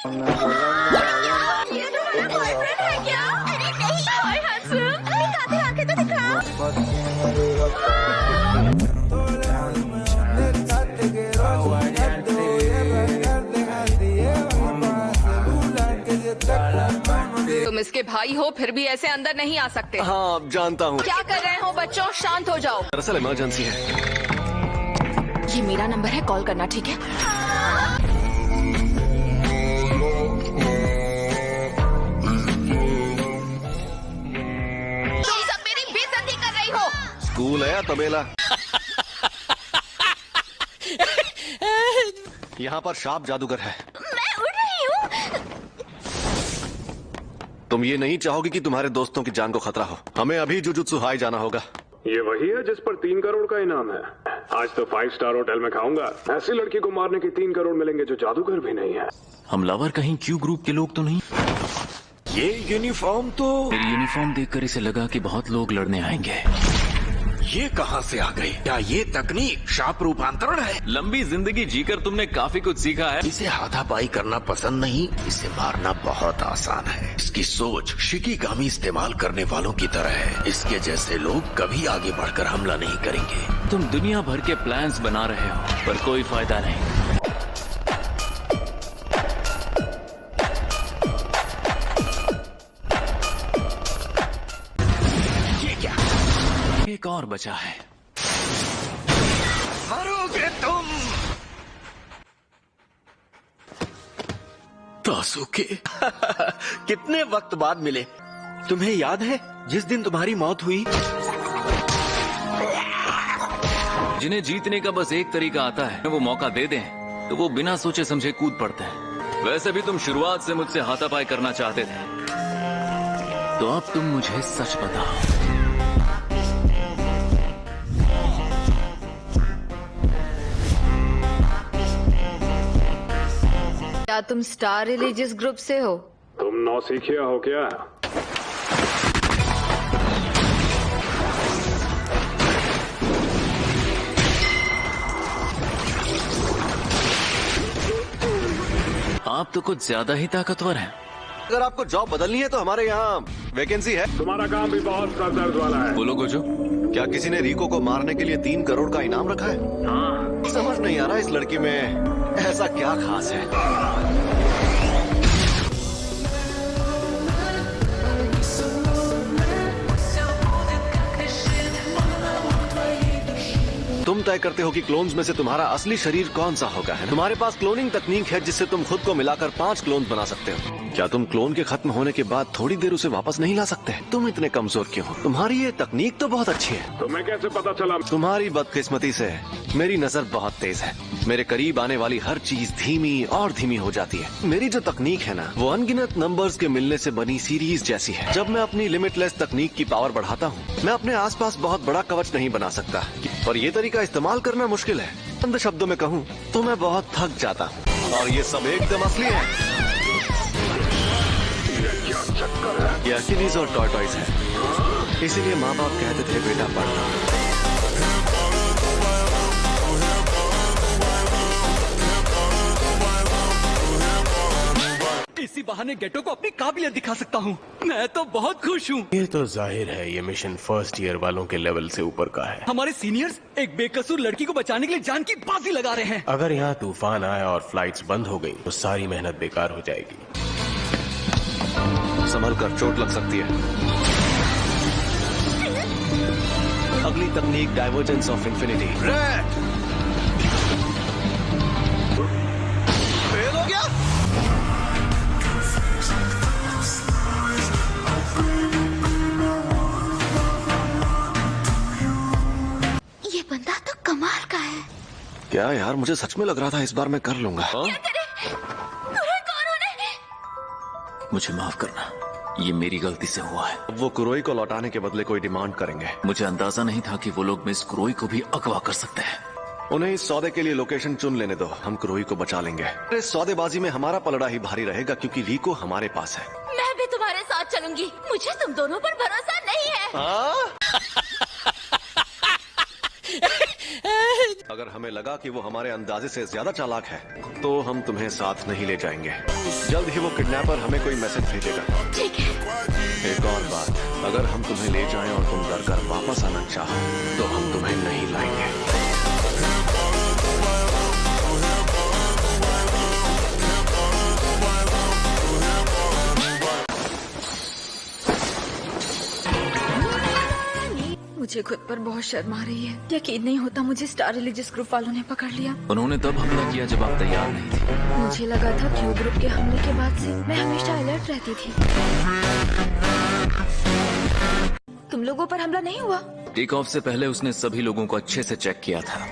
ये तुम्हारा बॉयफ्रेंड है क्या? अरे नहीं। हाय हैंडसम, दिखाते आंखें तो दिखा। तुम इसके भाई हो फिर भी ऐसे अंदर नहीं आ सकते। हाँ जानता हूँ। क्या कर रहे हो बच्चों, शांत हो जाओ। दरअसल इमरजेंसी है। ये मेरा नंबर है, कॉल करना, ठीक है? तुम सब मेरी बेइज्जती कर रही हो। स्कूल है या तबेला? यहाँ पर शार्प जादूगर है। मैं उड़ रही हूँ। तुम ये नहीं चाहोगे कि तुम्हारे दोस्तों की जान को खतरा हो। हमें अभी जुजुत्सु हाई जाना होगा। ये वही है जिस पर 3 करोड़ का इनाम है। आज तो 5 स्टार होटल में खाऊंगा। ऐसी लड़की को मारने के 3 करोड़ मिलेंगे जो जादूगर भी नहीं है। हमलावर कहीं क्यू ग्रुप के लोग तो नहीं? ये यूनिफॉर्म तो मेरी यूनिफॉर्म देखकर इसे लगा कि बहुत लोग लड़ने आएंगे। ये कहां से आ गई? क्या ये तकनीक शाप रूपांतरण है? लंबी जिंदगी जीकर तुमने काफी कुछ सीखा है। इसे हाथापाई करना पसंद नहीं, इसे मारना बहुत आसान है। इसकी सोच शिकीगामी इस्तेमाल करने वालों की तरह है। इसके जैसे लोग कभी आगे बढ़कर हमला नहीं करेंगे। तुम दुनिया भर के प्लान्स बना रहे हो पर कोई फायदा नहीं। ये क्या? एक और बचा है। मरोगे तुम। तासुके कितने वक्त बाद मिले। तुम्हें याद है जिस दिन तुम्हारी मौत हुई? जिन्हें जीतने का बस एक तरीका आता है, वो मौका दे दें तो वो बिना सोचे समझे कूद पड़ते हैं। वैसे भी तुम शुरुआत से मुझसे हाथापाई करना चाहते थे, तो अब तुम मुझे सच बताओ। क्या तुम स्टार रिलीजियस ग्रुप से हो? तुम नौसिखिया हो क्या? आप तो कुछ ज्यादा ही ताकतवर हैं। अगर आपको जॉब बदलनी है तो हमारे यहाँ वैकेंसी है। तुम्हारा काम भी बहुत सर दर्द वाला है। बोलो गोजो। क्या किसी ने रिको को मारने के लिए 3 करोड़ का इनाम रखा है? हाँ। समझ नहीं आ रहा इस लड़की में ऐसा क्या खास है। तुम तय करते हो कि क्लोन्स में से तुम्हारा असली शरीर कौन सा होगा, है ना? तुम्हारे पास क्लोनिंग तकनीक है जिससे तुम खुद को मिलाकर 5 क्लोन बना सकते हो। क्या तुम क्लोन के खत्म होने के बाद थोड़ी देर उसे वापस नहीं ला सकते? तुम इतने कमजोर क्यों हो? तुम्हारी ये तकनीक तो बहुत अच्छी है। तुम्हें कैसे पता चला? तुम्हारी बदकिस्मती से मेरी नजर बहुत तेज है। मेरे करीब आने वाली हर चीज धीमी और धीमी हो जाती है। मेरी जो तकनीक है ना, वो अनगिनत नंबर्स के मिलने से बनी सीरीज जैसी है। जब मैं अपनी लिमिटलेस तकनीक की पावर बढ़ाता हूँ, मैं अपने आसपास बहुत बड़ा कवच नहीं बना सकता, पर ये तरीका इस्तेमाल करना मुश्किल है। चंद शब्दों में कहूँ तो मैं बहुत थक जाता हूँ, और ये सब एकदम असली है। ये अकिलीज और टॉर्टॉइस है, इसीलिए माँ बाप कहते थे बेटा पढ़ना। इसी बहाने गेटो को अपनी काबिलियत दिखा सकता हूँ। मैं तो बहुत खुश हूँ। ये तो जाहिर है ये मिशन फर्स्ट ईयर वालों के लेवल से ऊपर का है। हमारे सीनियर्स एक बेकसूर लड़की को बचाने के लिए जान की बाजी लगा रहे हैं। अगर यहाँ तूफान आया और फ्लाइट्स बंद हो गई तो सारी मेहनत बेकार हो जाएगी। संभल कर, चोट लग सकती है। अगली तकनीक डाइवर्जेंस ऑफ इंफिनिटी। फेल हो गया। ये बंदा तो कमाल का है। क्या यार, मुझे सच में लग रहा था इस बार मैं कर लूंगा। मुझे माफ करना, ये मेरी गलती से हुआ है। वो कुरोई को लौटाने के बदले कोई डिमांड करेंगे। मुझे अंदाजा नहीं था कि वो लोग मिस कुरोई को भी अगवा कर सकते हैं। उन्हें इस सौदे के लिए लोकेशन चुन लेने दो, हम कुरोई को बचा लेंगे। इस सौदेबाजी में हमारा पलड़ा ही भारी रहेगा क्योंकि रिको हमारे पास है। मैं भी तुम्हारे साथ चलूंगी। मुझे तुम दोनों पर भरोसा नहीं है। अगर हमें लगा कि वो हमारे अंदाजे से ज्यादा चालाक है तो हम तुम्हें साथ नहीं ले जाएंगे। जल्द ही वो किडनैपर हमें कोई मैसेज भेजेगा। ठीक है। एक और बात, अगर हम तुम्हें ले जाएं और तुम डर कर वापस आना चाहो तो हम तुम्हें नहीं लाएंगे। मुझे खुद पर बहुत शर्म आ रही है। यकीन नहीं होता मुझे स्टार रिलीजियस ग्रुप वालों ने पकड़ लिया। उन्होंने तब हमला किया जब आप तैयार नहीं थी। मुझे लगा था क्यू ग्रुप के हमले के बाद से मैं हमेशा अलर्ट रहती थी। तुम लोगों पर हमला नहीं हुआ? टेक ऑफ से पहले उसने सभी लोगों को अच्छे से चेक किया था।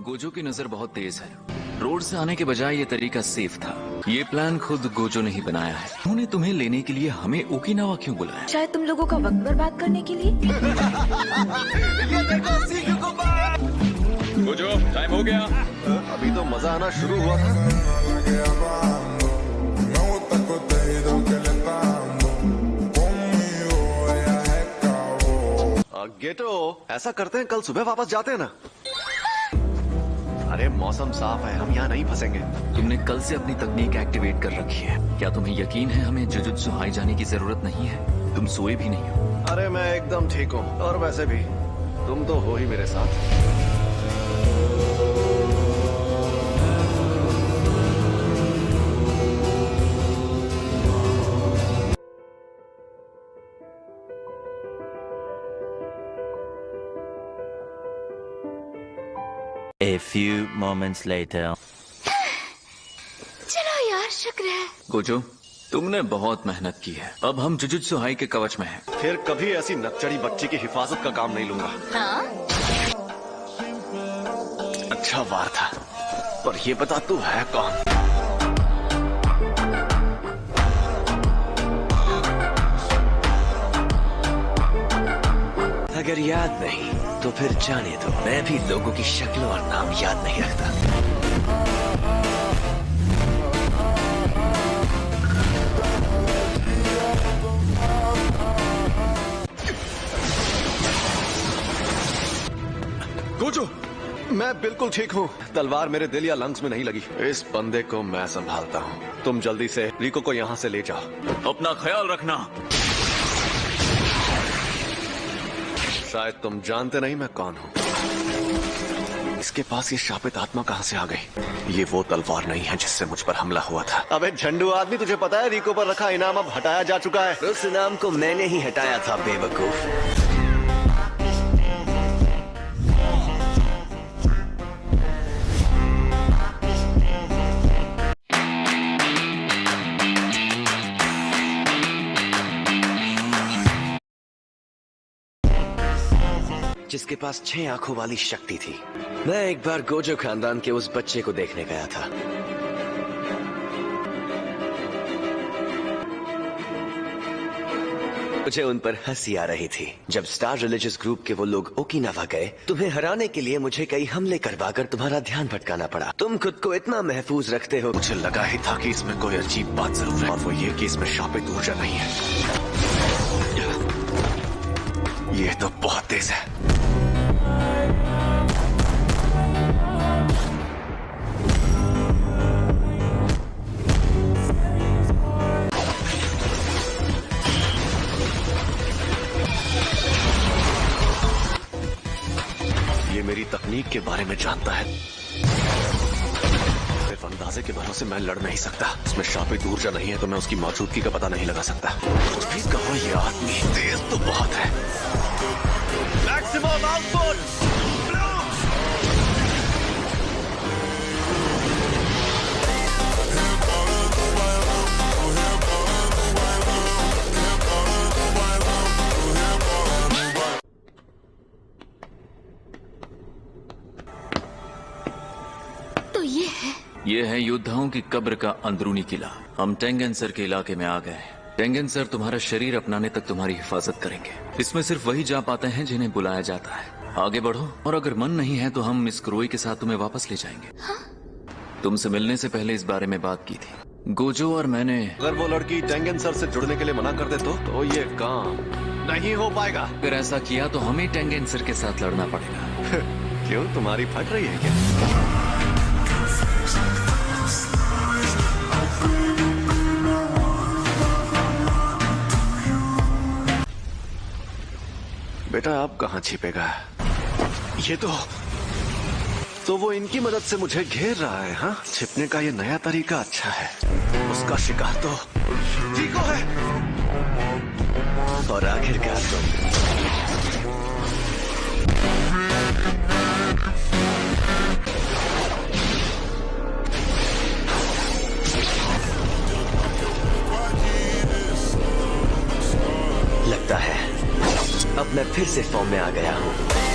गोजो की नजर बहुत तेज है। रोड से आने के बजाय ये तरीका सेफ था। ये प्लान खुद गोजो ने ही बनाया है। उन्होंने तुम्हें लेने के लिए हमें ओकिनावा क्यों बुलाया? शायद तुम लोगों का वक्त बर्बाद करने के लिए। गोजो, टाइम हो गया। अभी तो मजा आना शुरू हुआ था। गेटो, ऐसा करते हैं कल सुबह वापस जाते हैं ना। अरे मौसम साफ है, हम यहाँ नहीं फंसेंगे। तुमने कल से अपनी तकनीक एक्टिवेट कर रखी है। क्या तुम्हें यकीन है हमें जुजुत्सु हाई जाने की जरूरत नहीं है? तुम सोए भी नहीं हो। अरे मैं एकदम ठीक हूँ, और वैसे भी तुम तो हो ही मेरे साथ। A few moments later. चलो यार, शुक्र है। गोजो, तुमने बहुत मेहनत की है। अब हम जुजुत्सु हाई के कवच में हैं। फिर कभी ऐसी नकचड़ी बच्ची की हिफाजत का काम नहीं लूंगा। हाँ? अच्छा वार था, पर ये बता तू है कौन? अगर याद नहीं तो फिर जाने दो। मैं भी लोगों की शक्ल और नाम याद नहीं रखता। गोजो, मैं बिल्कुल ठीक हूँ। तलवार मेरे दिल या लंग्स में नहीं लगी। इस बंदे को मैं संभालता हूँ। तुम जल्दी से रिको को यहाँ से ले जाओ। अपना ख्याल रखना। शायद तुम जानते नहीं मैं कौन हूँ। इसके पास ये शापित आत्मा कहाँ से आ गई? ये वो तलवार नहीं है जिससे मुझ पर हमला हुआ था। अबे झंडू आदमी, तुझे पता है रिको पर रखा इनाम अब हटाया जा चुका है। उस इनाम को मैंने ही हटाया था, बेवकूफ। जिसके पास 6 आंखों वाली शक्ति थी। मैं एक बार गोजो खानदान के उस बच्चे को देखने गया था। मुझे उन पर हंसी आ रही थी। जब स्टार रिलीजियस ग्रुप के वो लोग ओकिनावा गए, तुम्हें हराने के लिए मुझे कई हमले करवाकर तुम्हारा ध्यान भटकाना पड़ा। तुम खुद को इतना महफूज रखते हो। मुझे लगा ही था कि इसमें कोई अजीब बात जरूर है, और वो ये कि इसमें शापित ऊर्जा नहीं है। ये तो बहुत तेज है। ये मेरी तकनीक के बारे में जानता है। सिर्फ अंदाजे के भरोसे मैं लड़ नहीं सकता। इसमें शापित ऊर्जा नहीं है तो मैं उसकी मौजूदगी का पता नहीं लगा सकता। कुछ भी कहो, ये आदमी तेज तो बहुत है। Maximum output. तो ये है योद्धाओं की कब्र का अंदरूनी किला। हम टेंगेंसर के इलाके में आ गए। टेंगेंसर तुम्हारा शरीर अपनाने तक तुम्हारी हिफाजत करेंगे। इसमें सिर्फ वही जा पाते हैं जिन्हें बुलाया जाता है। आगे बढ़ो, और अगर मन नहीं है तो हम मिस क्रोई के साथ तुम्हें वापस ले जाएंगे। हाँ? तुमसे मिलने से पहले इस बारे में बात की थी। गोजो और मैंने। अगर वो लड़की टेंगेंसर से जुड़ने के लिए मना कर दे तो ये काम नहीं हो पाएगा। अगर ऐसा किया तो हमें टेंगेंसर के साथ लड़ना पड़ेगा। क्यों, तुम्हारी फट रही है क्या? बेटा आप कहाँ छिपेगा? ये तो वो इनकी मदद से मुझे घेर रहा है। हाँ, छिपने का ये नया तरीका अच्छा है। उसका शिकार तो चीको है। और आखिरकार तुम। लगता है अब मैं फिर से फॉर्म में आ गया हूँ।